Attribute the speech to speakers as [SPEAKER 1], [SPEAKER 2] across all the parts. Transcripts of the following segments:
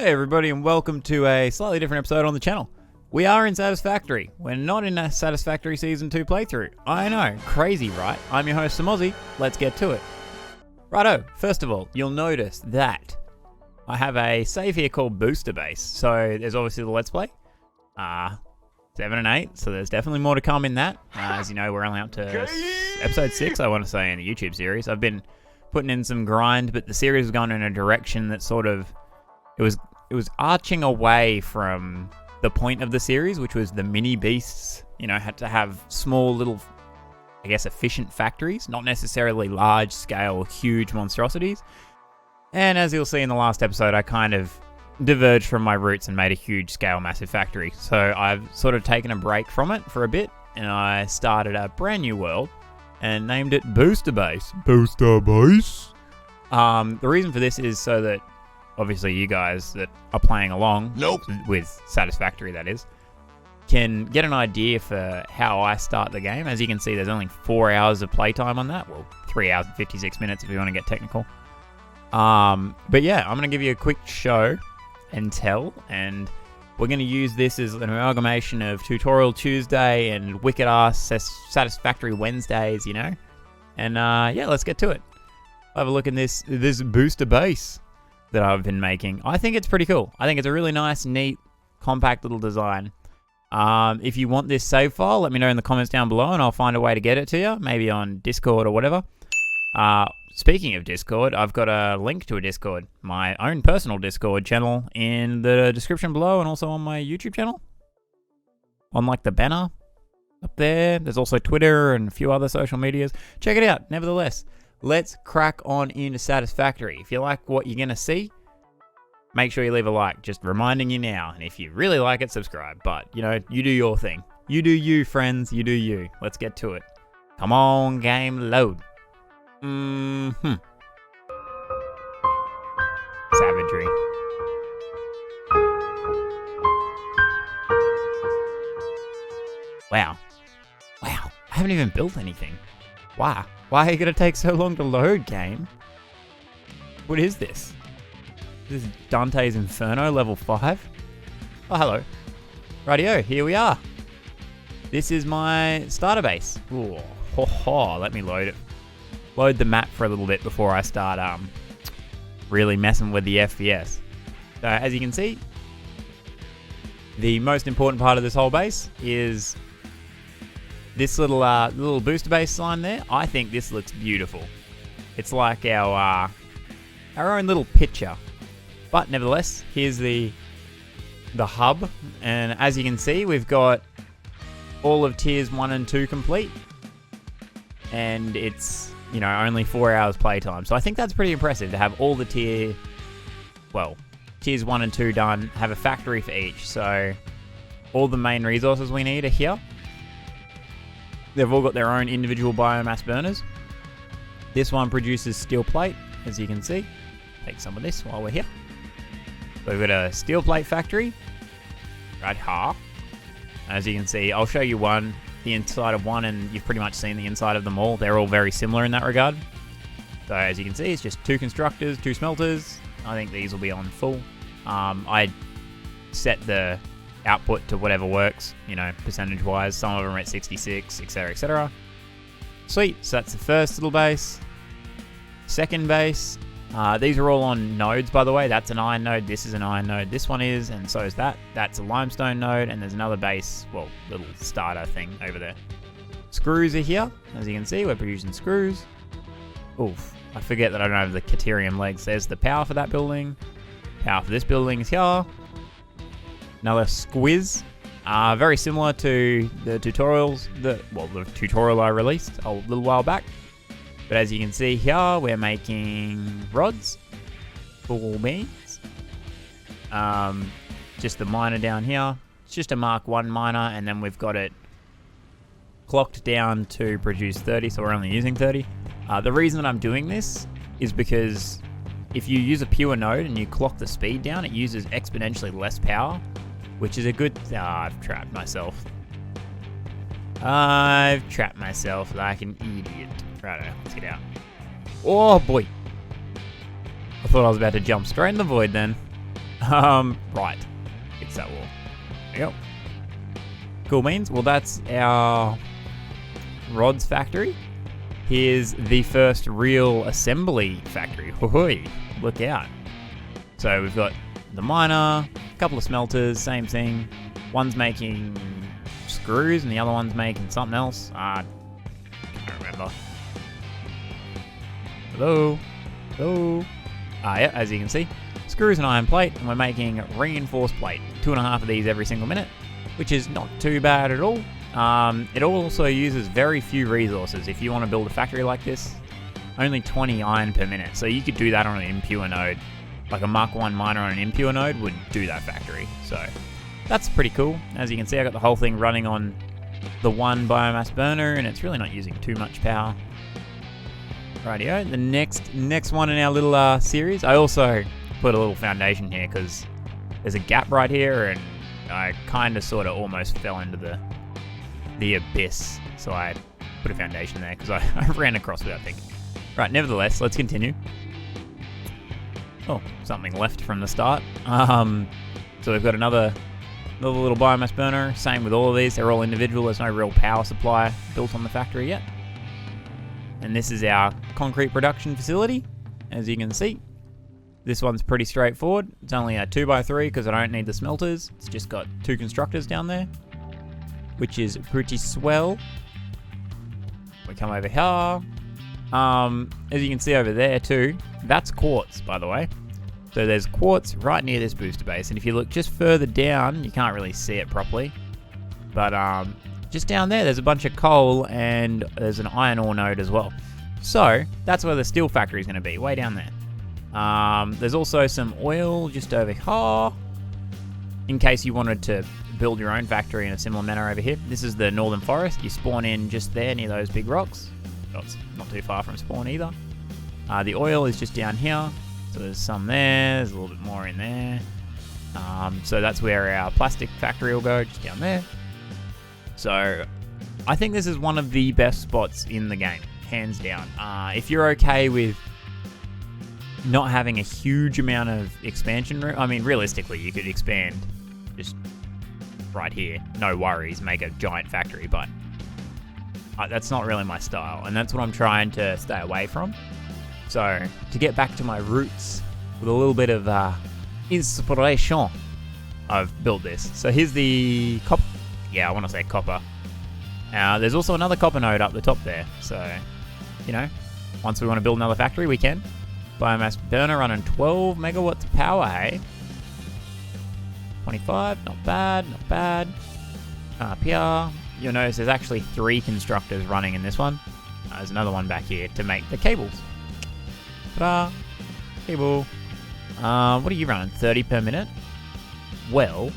[SPEAKER 1] Hey everybody, and welcome to a slightly different episode on the channel. We are in Satisfactory. We're not in a Satisfactory Season 2 playthrough. I know, crazy right? I'm your host Samozzy, let's get to it. Righto, first of all, you'll notice that I have a save here called Booster Base. So there's obviously the Let's Play, 7 and 8, so there's definitely more to come in that. As you know, we're only up to episode 6, I want to say, in the YouTube series. I've been putting in some grind, but the series has gone in a direction that sort of, it was arching away from the point of the series, which was the mini beasts, you know, had to have small little, I guess, efficient factories, not necessarily large scale, huge monstrosities. And as you'll see in the last episode, I kind of diverged from my roots and made a huge scale, massive factory. So I've sort of taken a break from it for a bit, and I started a brand new world and named it Booster Base. Booster Base? The reason for this is so that obviously you guys that are playing along with Satisfactory, that is, can get an idea for how I start the game. As you can see, there's only 4 hours of playtime on that. Well, 3 hours and 56 minutes if you want to get technical. But yeah, I'm going to give you a quick show and tell, and we're going to use this as an amalgamation of Tutorial Tuesday and wicked-ass Satisfactory Wednesdays, you know? And yeah, let's get to it. Have a look in this booster base that I've been making. I think it's pretty cool. I think it's a really nice, neat, compact little design. If you want this save file, let me know in the comments down below and I'll find a way to get it to you, maybe on Discord or whatever. Speaking of Discord, I've got a link to a Discord, my own personal Discord channel, in the description below, and also on my YouTube channel. On like the banner up there. There's also Twitter and a few other social medias. Check it out, nevertheless. Let's crack on into Satisfactory. If you like what you're going to see, make sure you leave a like. Just reminding you now. And if you really like it, subscribe. But, you know, you do your thing. You do you, friends. You do you. Let's get to it. Come on, game, load. Savagery. Wow. I haven't even built anything. Why? Why are you going to take so long to load, game? What is this? This is Dante's Inferno, level 5? Oh, hello. Rightio, here we are. This is my starter base. Ooh, let me load it. Load the map for a little bit before I start really messing with the FPS. So, as you can see, the most important part of this whole base is this little booster base sign there. I think this looks beautiful. It's like our own little picture. But nevertheless, here's the hub, and as you can see, we've got all of tiers 1 and 2 complete, and it's, you know, only 4 hours playtime. So I think that's pretty impressive to have all the tiers 1 and 2 done, have a factory for each. So all the main resources we need are here. They've all got their own individual biomass burners. This one produces steel plate, as you can see. Take some of this while we're here. So we've got a steel plate factory right here. As you can see, I'll show you the inside of one, and you've pretty much seen the inside of them all. They're all very similar in that regard. So as you can see, it's just 2 constructors, 2 smelters. I think these will be on full. I set the output to whatever works, you know, percentage wise. Some of them are at 66, etc, etc. Sweet. So that's the first little base. Second base, these are all on nodes, by the way. That's an iron node, this is an iron node, this one is, and so is that. That's a limestone node, and there's another base, well, little starter thing over there. Screws are here. As you can see, we're producing screws. Oof, I forget that I don't have the Caterium legs. There's the power for that building. Power for this building is here. Another squiz, very similar to the tutorials, the tutorial I released a little while back. But as you can see here, we're making rods, full beams. Just the miner down here. It's just a Mark 1 miner, and then we've got it clocked down to produce 30, so we're only using 30. The reason that I'm doing this is because if you use a pure node and you clock the speed down, it uses exponentially less power, which is a good... I've trapped myself. I've trapped myself like an idiot. Righto, let's get out. Oh boy. I thought I was about to jump straight in the void then. Right. Fix that wall. There you go. Cool beans. Well, that's our rods factory. Here's the first real assembly factory. Hoi, look out. So we've got the miner, a couple of smelters, same thing. One's making screws and the other one's making something else. I can't remember. Hello? Hello? Yeah, as you can see, screws and iron plate, and we're making reinforced plate. 2.5 of these every single minute, which is not too bad at all. It also uses very few resources. If you want to build a factory like this, only 20 iron per minute. So you could do that on an impure node. Like a Mark 1 miner on an impure node would do that factory. So that's pretty cool. As you can see, I got the whole thing running on the one biomass burner, and it's really not using too much power. Rightio, the next one in our little series. I also put a little foundation here because there's a gap right here, and I kind of sort of almost fell into the abyss. So I put a foundation there because I ran across without thinking. Right, nevertheless, let's continue. Oh, something left from the start. So we've got another little biomass burner. Same with all of these. They're all individual. There's no real power supply built on the factory yet. And this is our concrete production facility, as you can see. This one's pretty straightforward. It's only a 2x3 because I don't need the smelters. It's just got 2 constructors down there, which is pretty swell. We come over here. As you can see over there too, that's quartz, by the way. So there's quartz right near this booster base, and if you look just further down, you can't really see it properly. But just down there's a bunch of coal, and there's an iron ore node as well. So that's where the steel factory is going to be, way down there. There's also some oil just over here, in case you wanted to build your own factory in a similar manner over here. This is the northern forest. You spawn in just there near those big rocks. It's not too far from spawn either. The oil is just down here. So there's some there. There's a little bit more in there. So that's where our plastic factory will go, just down there. So I think this is one of the best spots in the game, hands down. If you're okay with not having a huge amount of expansion room, I mean, realistically, you could expand just right here, no worries, make a giant factory, but that's not really my style, and that's what I'm trying to stay away from. So to get back to my roots with a little bit of inspiration, I've built this. So here's the copper. Yeah, I want to say copper. There's also another copper node up the top there. So, you know, once we want to build another factory, we can. Biomass burner running 12 megawatts of power, hey? 25, not bad, not bad. Up here, you'll notice there's actually 3 constructors running in this one. There's another one back here to make the cables. Ta-da! Cable. What are you running? 30 per minute? Well,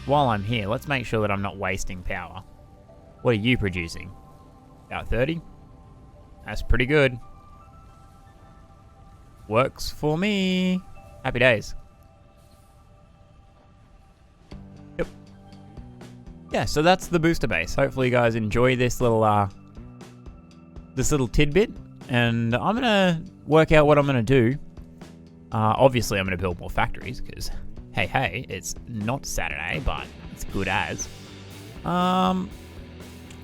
[SPEAKER 1] while I'm here, let's make sure that I'm not wasting power. What are you producing? About 30? That's pretty good. Works for me. Happy days. Yep. Yeah, so that's the booster base. Hopefully you guys enjoy this little tidbit. And I'm gonna work out what I'm gonna do. Obviously I'm gonna build more factories because hey, it's not Saturday, but it's good as. I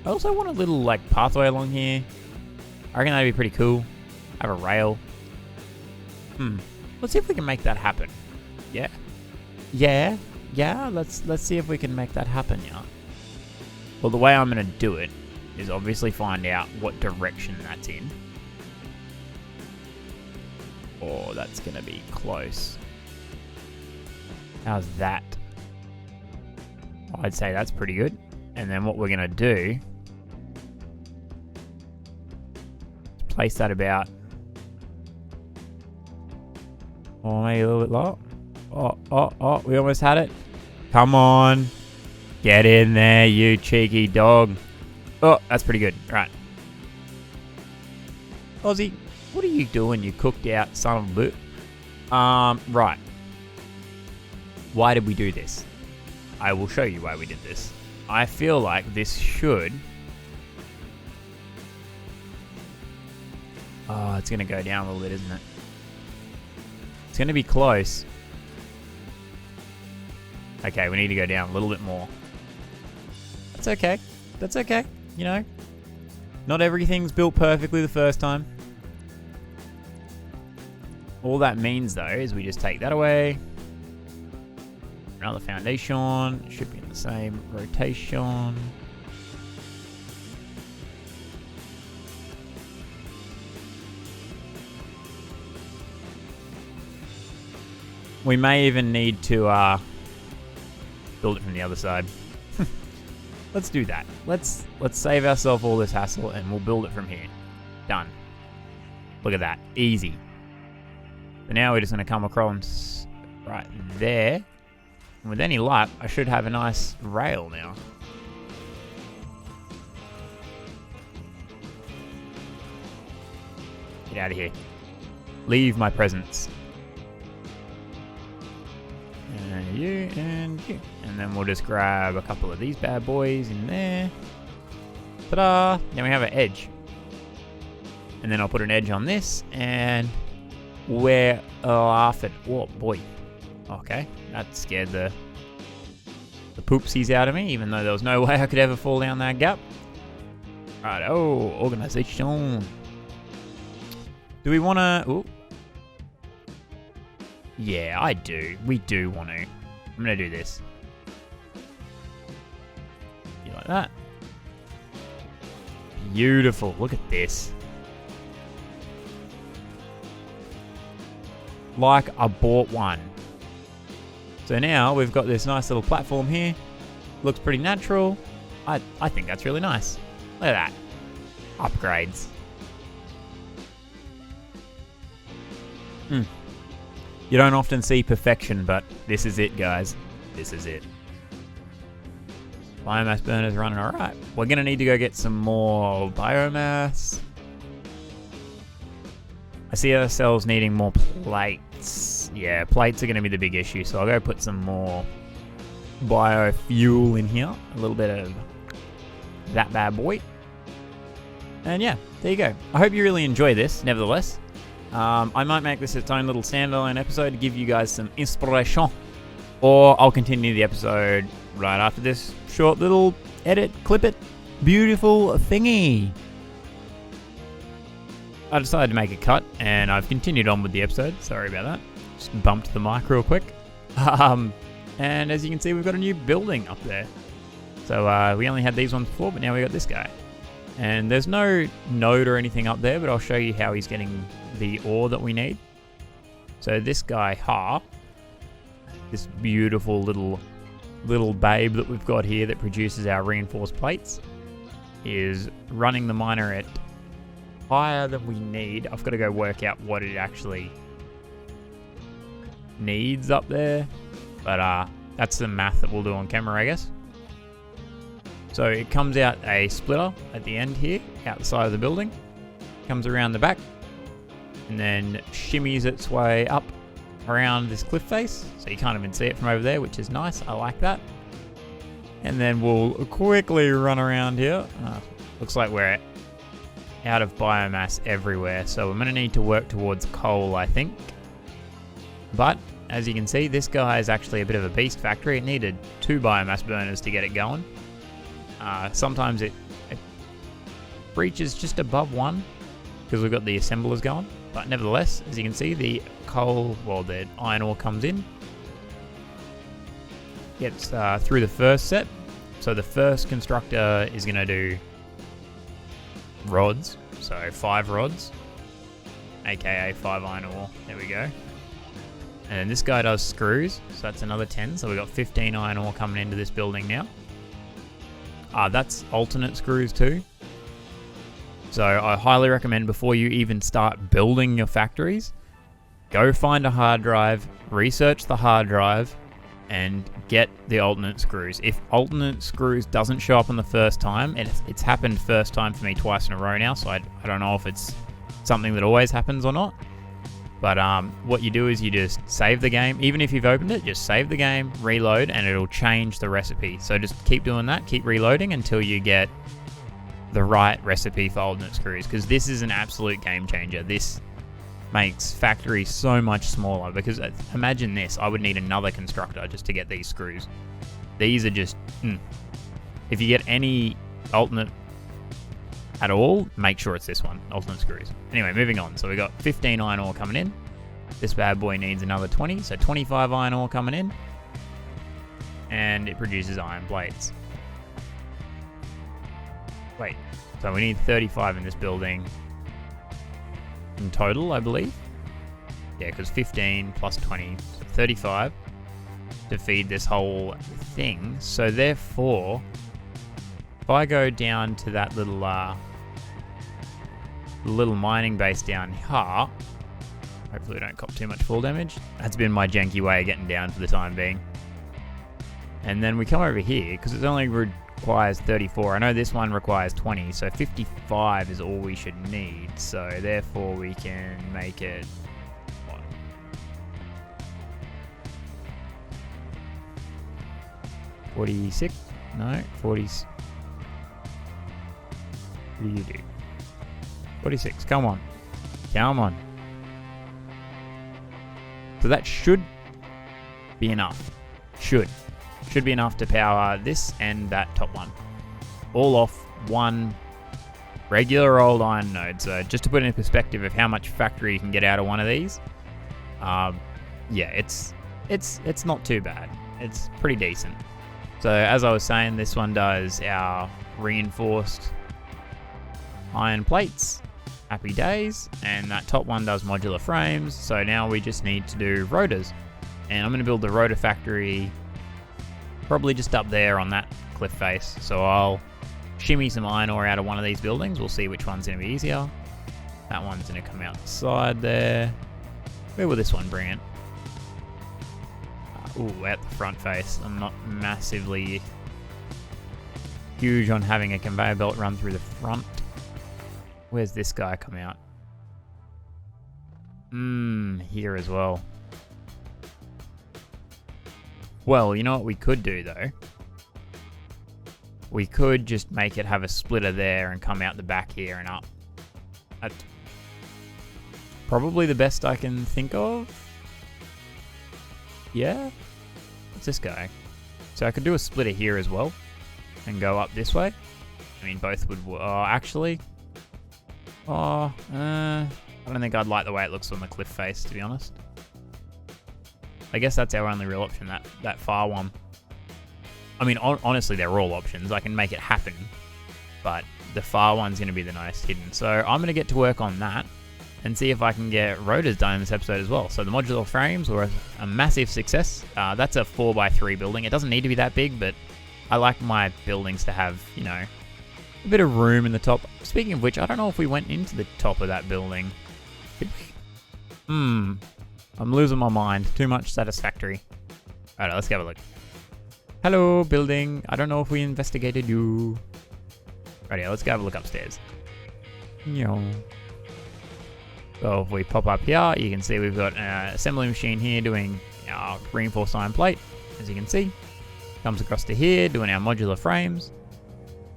[SPEAKER 1] also want a little like pathway along here. I reckon that'd be pretty cool. Have a rail. Let's see if we can make that happen. Yeah. Let's see if we can make that happen. Yeah. Well, the way I'm gonna do it is obviously find out what direction that's in. Oh, that's gonna be close. How's that? I'd say that's pretty good. And then what we're gonna do is place that about, oh, maybe a little bit low. Oh, we almost had it. Come on. Get in there, you cheeky dog. Oh, that's pretty good. Right. Aussie, what are you doing, you cooked out son of a bitch? Right. Why did we do this? I will show you why we did this. I feel like this should... Oh, it's going to go down a little bit, isn't it? It's going to be close. Okay, we need to go down a little bit more. That's okay. That's okay. You know, not everything's built perfectly the first time. All that means, though, is we just take that away. Another foundation. It should be in the same rotation. We may even need to build it from the other side. Let's do that. Let's save ourselves all this hassle and we'll build it from here. Done. Look at that. Easy. So now we're just going to come across right there. And with any luck, I should have a nice rail now. Get out of here. Leave my presence. And you and you. And then we'll just grab a couple of these bad boys in there. Ta-da! Then we have an edge. And then I'll put an edge on this and we're off it. Oh boy. Okay, that scared the poopsies out of me, even though there was no way I could ever fall down that gap. Right, oh, organization. Do we want to... Ooh. Yeah, I do. We do want to. I'm going to do this. You like that? Beautiful. Look at this. Like I bought one. So now we've got this nice little platform here. Looks pretty natural. I think that's really nice. Look at that. Upgrades. You don't often see perfection, but this is it, guys. This is it. Biomass burner's running alright. We're going to need to go get some more biomass. I see ourselves needing more plates. Yeah, plates are going to be the big issue, so I'll go put some more biofuel in here. A little bit of that bad boy. And yeah, there you go. I hope you really enjoy this, nevertheless. I might make this its own little standalone episode to give you guys some inspiration. Or I'll continue the episode right after this short little edit, clip it, beautiful thingy. I decided to make a cut and I've continued on with the episode. Sorry about that. Just bumped the mic real quick. And as you can see, we've got a new building up there. So we only had these ones before, but now we got this guy. And there's no node or anything up there, but I'll show you how he's getting the ore that we need. So this guy, this beautiful little babe that we've got here that produces our reinforced plates, is running the miner at higher than we need. I've got to go work out what it actually needs up there, but that's the math that we'll do on camera, I guess. So it comes out a splitter at the end here, out the side of the building, comes around the back, and then shimmies its way up around this cliff face, so you can't even see it from over there, which is nice. I like that. And then we'll quickly run around here. Looks like we're out of biomass everywhere, so I'm going to need to work towards coal, I think. But as you can see, this guy is actually a bit of a beast factory. It needed 2 biomass burners to get it going. Sometimes it breaches just above 1 because we've got the assemblers going. But nevertheless, as you can see, the coal, well, the iron ore comes in, gets through the first set. So the first constructor is going to do rods, so 5 rods, aka 5 iron ore. There we go. And then this guy does screws, so that's another 10. So we've got 15 iron ore coming into this building now. That's alternate screws too. So I highly recommend, before you even start building your factories, go find a hard drive, research the hard drive, and get the alternate screws. If alternate screws doesn't show up on the first time, it's happened first time for me twice in a row now, so I don't know if it's something that always happens or not. But what you do is you just save the game. Even if you've opened it, just save the game, reload, and it'll change the recipe. So just keep doing that, keep reloading until you get the right recipe for alternate screws, because this is an absolute game changer. This makes factories so much smaller, because imagine this, I would need another constructor just to get these screws. These are just, if you get any alternate at all, make sure it's this one, alternate screws. Anyway, moving on. So we got 15 iron ore coming in. This bad boy needs another 20, so 25 iron ore coming in. And it produces iron plates. Wait, so we need 35 in this building in total, I believe. Yeah, because 15 plus 20, so 35 to feed this whole thing. So therefore, if I go down to that little mining base down here, hopefully we don't cop too much fall damage. That's been my janky way of getting down for the time being. And then we come over here, because it only requires 34. I know this one requires 20, so 55 is all we should need. So therefore we can make it, what? $46? No, 40. What do you do? 46, come on. Come on. So that should be enough. Should be enough to power this and that top one. All off one regular old iron node. So just to put it in perspective of how much factory you can get out of one of these, yeah, it's not too bad. It's pretty decent. So as I was saying, this one does our reinforced iron plates. Happy days. And that top one does modular frames. So now we just need to do rotors. And I'm going to build the rotor factory probably just up there on that cliff face. So I'll shimmy some iron ore out of one of these buildings. We'll see which one's going to be easier. That one's going to come out the side there. Where will this one bring it? Ooh, out the front face. I'm not massively huge on having a conveyor belt run through the front. Where's this guy come out? Here as well. Well, you know what we could do though? We could just make it have a splitter there and come out the back here and up. That's probably the best I can think of. Yeah? What's this guy? So I could do a splitter here as well and go up this way. I mean, both would actually. I don't think I'd like the way it looks on the cliff face, to be honest. I guess that's our only real option, that far one. I mean, honestly, they're all options. I can make it happen, but the far one's going to be the nice hidden. So I'm going to get to work on that and see if I can get rotors done in this episode as well. So the modular frames were a massive success. That's a 4x3 building. It doesn't need to be that big, but I like my buildings to have, you know, a bit of room in the top. Speaking of which, I don't know if we went into the top of that building. Did we? I'm losing my mind. Too much Satisfactory. Alright, let's have a look. Hello, building. I don't know if we investigated you. Right, let's go have a look upstairs. So if we pop up here, you can see we've got an assembly machine here doing our reinforced iron plate. As you can see, comes across to here doing our modular frames,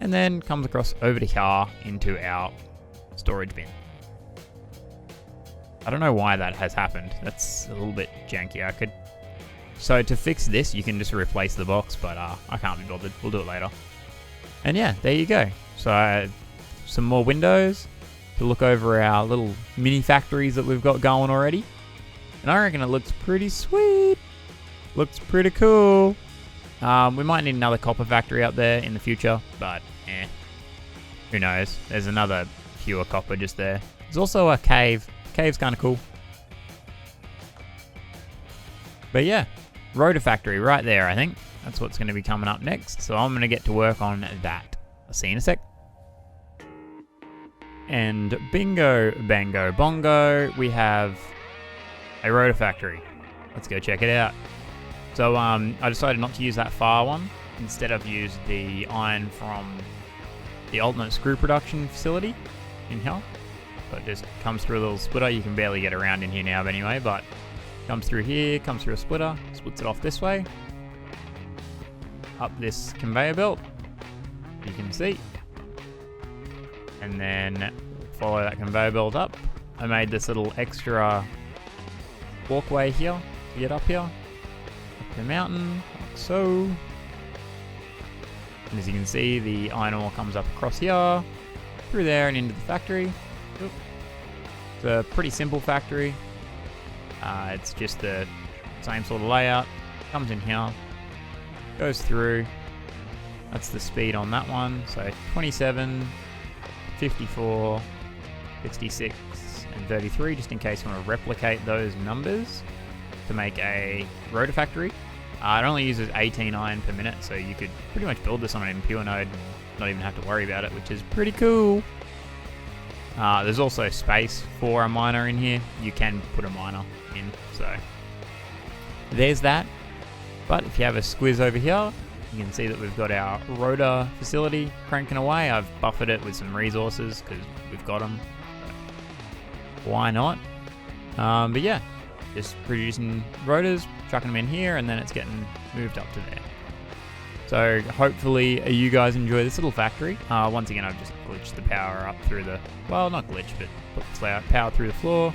[SPEAKER 1] and then comes across over to here into our storage bin. I don't know why that has happened. That's a little bit janky. So to fix this, you can just replace the box, but I can't be bothered. We'll do it later. And yeah, there you go. So some more windows to look over our little mini factories that we've got going already. And I reckon it looks pretty sweet. Looks pretty cool. We might need another copper factory up there in the future, but who knows? There's another pure copper just there. There's also a cave. Cave's kind of cool. But yeah, rotor factory right there, I think. That's what's going to be coming up next. So I'm going to get to work on that. I'll see you in a sec. And bingo, bango, bongo, we have a rotor factory. Let's go check it out. So I decided not to use that far one. Instead, I've used the iron from the alternate screw production facility in here. So it just comes through a little splitter. You can barely get around in here now, but anyway, but comes through here, comes through a splitter, splits it off this way, up this conveyor belt, you can see, and then follow that conveyor belt up I made this little extra walkway here to get up here. Up the mountain, like so. And as you can see, the iron ore comes up across here, through there and into the factory. Oop. It's a pretty simple factory. It's just the same sort of layout. Comes in here, goes through. That's the speed on that one. So 27, 54, 66, and 33, just in case you want to replicate those numbers to make a rotor factory. It only uses 18 iron per minute, so you could pretty much build this on an impure node and not even have to worry about it, which is pretty cool. There's also space for a miner in here. You can put a miner in, so there's that. But if you have a squiz over here, you can see that we've got our rotor facility cranking away. I've buffered it with some resources because we've got them. Why not? But yeah, just producing rotors, chucking them in here, and then it's getting moved up to there. So hopefully you guys enjoy this little factory. Once again, I've just glitched the power up through the, well, not glitch, but put the power through the floor.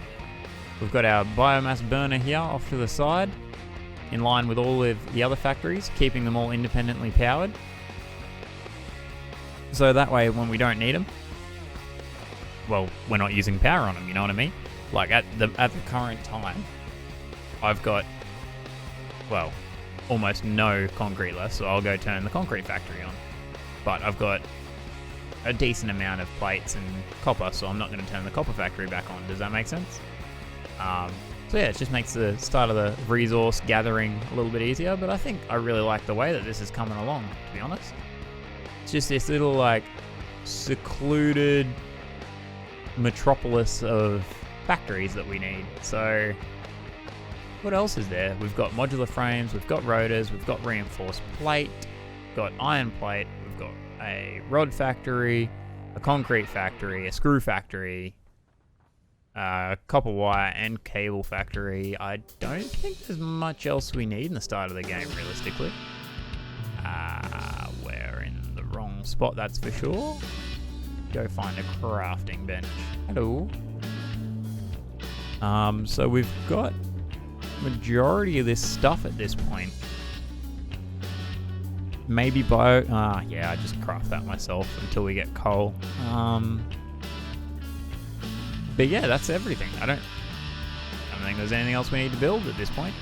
[SPEAKER 1] We've got our biomass burner here off to the side, in line with all of the other factories, keeping them all independently powered. So that way, when we don't need them, well, we're not using power on them, you know what I mean? Like at the current time, I've got, well, almost no concrete left, so I'll go turn the concrete factory on. But I've got a decent amount of plates and copper, so I'm not going to turn the copper factory back on. Does that make sense? So yeah, it just makes the start of the resource gathering a little bit easier, but I think I really like the way that this is coming along, to be honest. It's just this little, like, secluded metropolis of factories that we need. So what else is there? We've got modular frames, we've got rotors, we've got reinforced plate, we've got iron plate, we've got a rod factory, a concrete factory, a screw factory, copper wire and cable factory. I don't think there's much else we need in the start of the game, realistically. We're in the wrong spot, that's for sure. Go find a crafting bench. Hello. So we've got majority of this stuff at this point. Maybe yeah, I just craft that myself until we get coal. But yeah, that's everything. I don't think there's anything else we need to build at this point.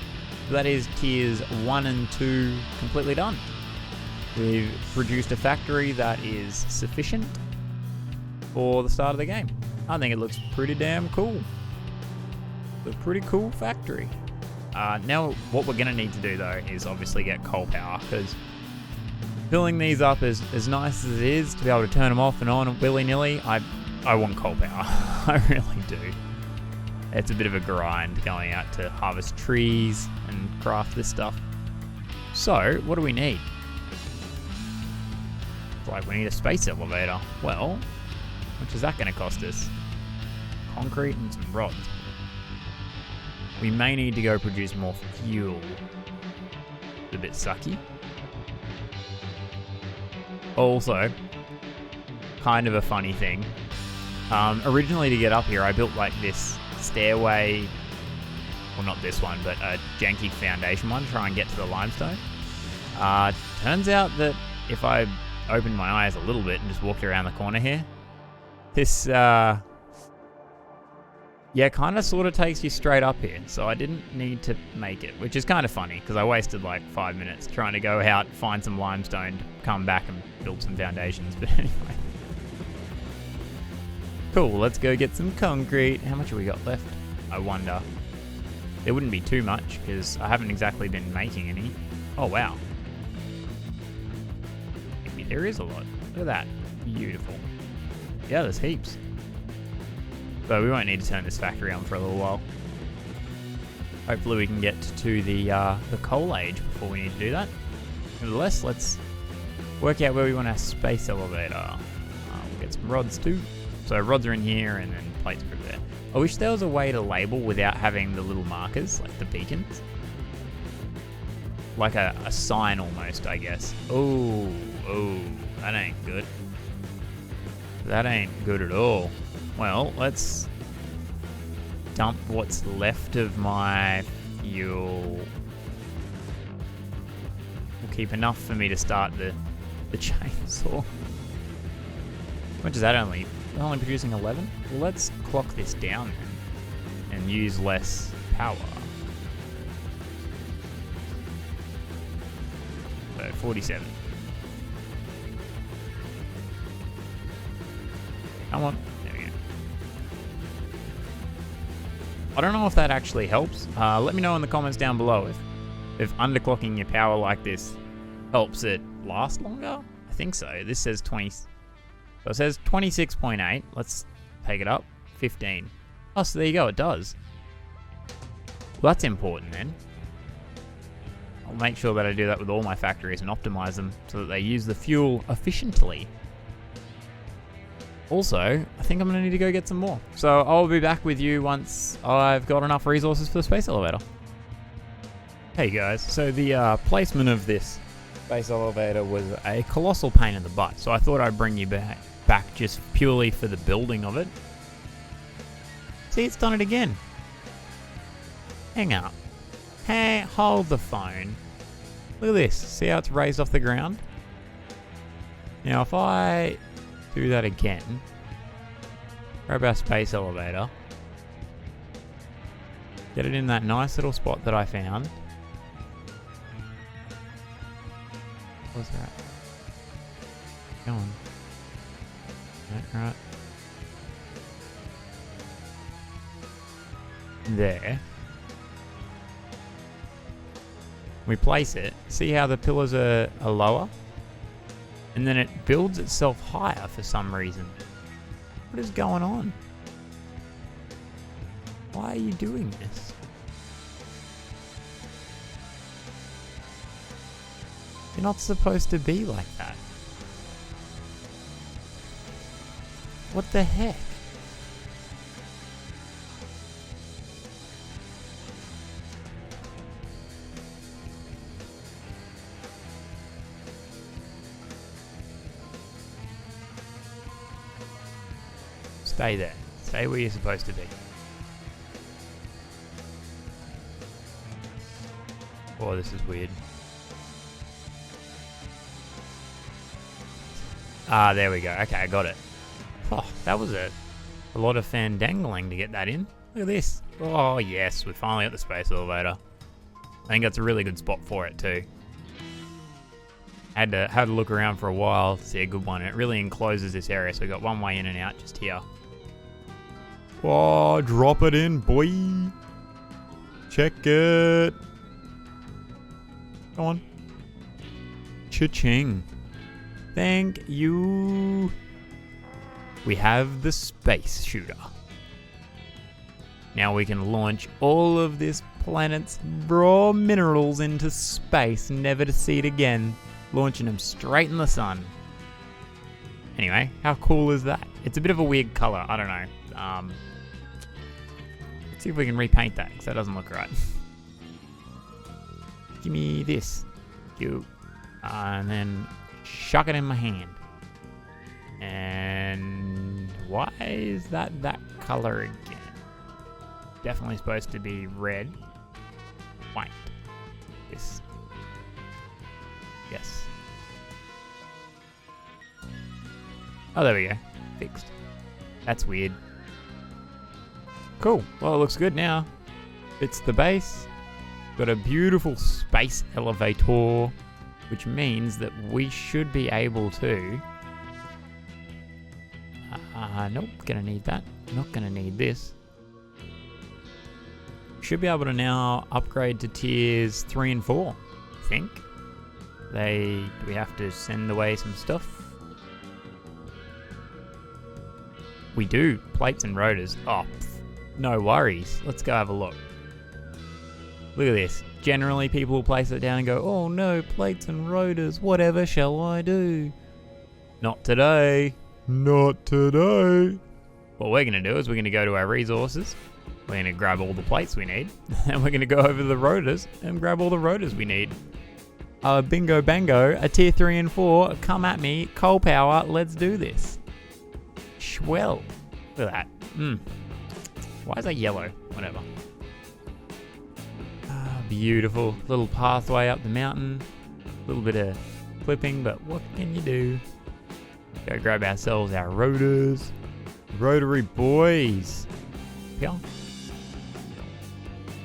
[SPEAKER 1] That is tiers 1 and 2 completely done. We've produced a factory that is sufficient for the start of the game. I think it looks pretty damn cool. It's a pretty cool factory. Now what we're going to need to do though is obviously get coal power, because filling these up as nice as it is to be able to turn them off and on willy-nilly, I want coal power. I really do. It's a bit of a grind going out to harvest trees and craft this stuff. So, what do we need? It's like we need a space elevator. Well, how much is that going to cost us? Concrete and some rods. We may need to go produce more fuel. It's a bit sucky. Also, kind of a funny thing. Originally to get up here, I built like this stairway, well not this one, but a janky foundation one to try and get to the limestone. Turns out that if I opened my eyes a little bit and just walked around the corner here, this, yeah, kind of sort of takes you straight up here, so I didn't need to make it, which is kind of funny, because I wasted like 5 minutes trying to go out, find some limestone, come back and build some foundations, but anyway. Cool, let's go get some concrete. How much have we got left? I wonder. There wouldn't be too much, because I haven't exactly been making any. Oh, wow. Maybe there is a lot. Look at that. Beautiful. Yeah, there's heaps. But we won't need to turn this factory on for a little while. Hopefully we can get to the coal age before we need to do that. Nevertheless, let's work out where we want our space elevator. We'll get some rods too. So rods are in here and then plates are over there. I wish there was a way to label without having the little markers, like the beacons. Like a sign almost, I guess. Oh, that ain't good. That ain't good at all. Well, let's dump what's left of my fuel. Will keep enough for me to start the chainsaw. How much is that only? Only producing 11? Well, let's clock this down then and use less power. So 47. Come on. There we go. I don't know if that actually helps. Let me know in the comments down below if underclocking your power like this helps it last longer. I think so. This says 20. So it says 26.8. Let's take it up. 15. Oh, so there you go. It does. Well, that's important then. I'll make sure that I do that with all my factories and optimize them so that they use the fuel efficiently. Also, I think I'm going to need to go get some more. So I'll be back with you once I've got enough resources for the space elevator. Hey guys, so the placement of this space elevator was a colossal pain in the butt. So I thought I'd bring you back just purely for the building of it. See, it's done it again. Hang up. Hey, hold the phone. Look at this. See how it's raised off the ground? Now, if I do that again, grab our space elevator, get it in that nice little spot that I found. What's that? Go on. Right. There. We place it. See how the pillars are lower? And then it builds itself higher for some reason. What is going on? Why are you doing this? You're not supposed to be like that. What the heck? Stay there. Stay where you're supposed to be. Oh, this is weird. Ah, there we go. Okay, I got it. Oh, that was a lot of fandangling to get that in. Look at this. Oh, yes. We finally got the space elevator. I think that's a really good spot for it, too. Had to look around for a while to see a good one. It really encloses this area, so we've got one way in and out just here. Oh, drop it in, boy. Check it. Go on. Cha-ching. Thank you. We have the space shooter. Now we can launch all of this planet's raw minerals into space, never to see it again. Launching them straight in the sun. Anyway, how cool is that? It's a bit of a weird color. I don't know. Let's see if we can repaint that, because that doesn't look right. Give me this. And then chuck it in my hand. And why is that color again? Definitely supposed to be red. White. Yes. Yes. Oh, there we go. Fixed. That's weird. Cool. Well, it looks good now. It's the base. Got a beautiful space elevator, which means that we should be able to... nope, gonna need that. Not gonna need this. Should be able to now upgrade to tiers 3 and 4, I think. Do we have to send away some stuff? We do. Plates and rotors. Oh, no worries. Let's go have a look. Look at this. Generally, people will place it down and go, oh no, plates and rotors, whatever shall I do? Not today. Not today. What we're going to do is we're going to go to our resources. We're going to grab all the plates we need. And we're going to go over to the rotors and grab all the rotors we need. Bingo bango, a tier 3 and 4, come at me, coal power, let's do this. Swell. Look at that. Why is that yellow? Whatever. Beautiful little pathway up the mountain. A little bit of clipping, but what can you do? Go grab ourselves our rotors. Rotary boys. Yeah.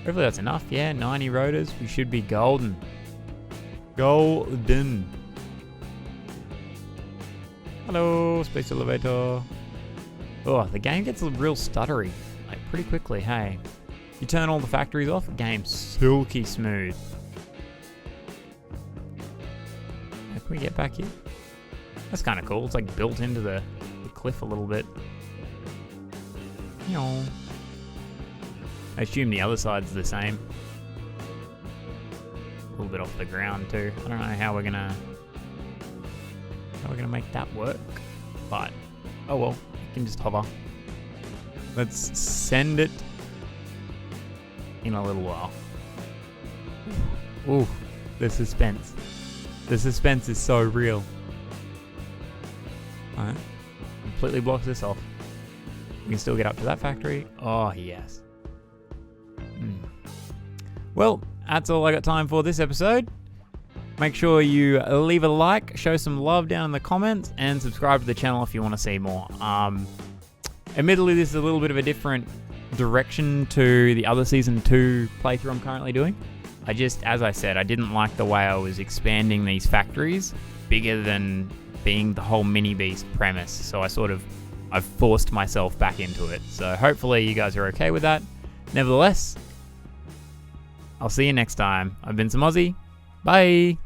[SPEAKER 1] Hopefully that's enough. Yeah, 90 rotors. We should be golden. Golden. Hello, space elevator. Oh, the game gets real stuttery, like pretty quickly, hey. You turn all the factories off, the game's silky smooth. Can we get back here? That's kind of cool. It's like built into the cliff a little bit. I assume the other side's the same. A little bit off the ground too. I don't know how we're gonna make that work, but oh well, we can just hover. Let's send it in a little while. Ooh, the suspense. The suspense is so real. Alright, completely blocks this off. We can still get up to that factory. Oh yes. Well, that's all I got time for this episode. Make sure you leave a like, show some love down in the comments, and subscribe to the channel if you want to see more. Admittedly, this is a little bit of a different direction to the other Season 2 playthrough I'm currently doing. As I said, I didn't like the way I was expanding these factories bigger than being the whole mini beast premise. So I've forced myself back into it. So hopefully you guys are okay with that. Nevertheless, I'll see you next time. I've been Samosi. Bye.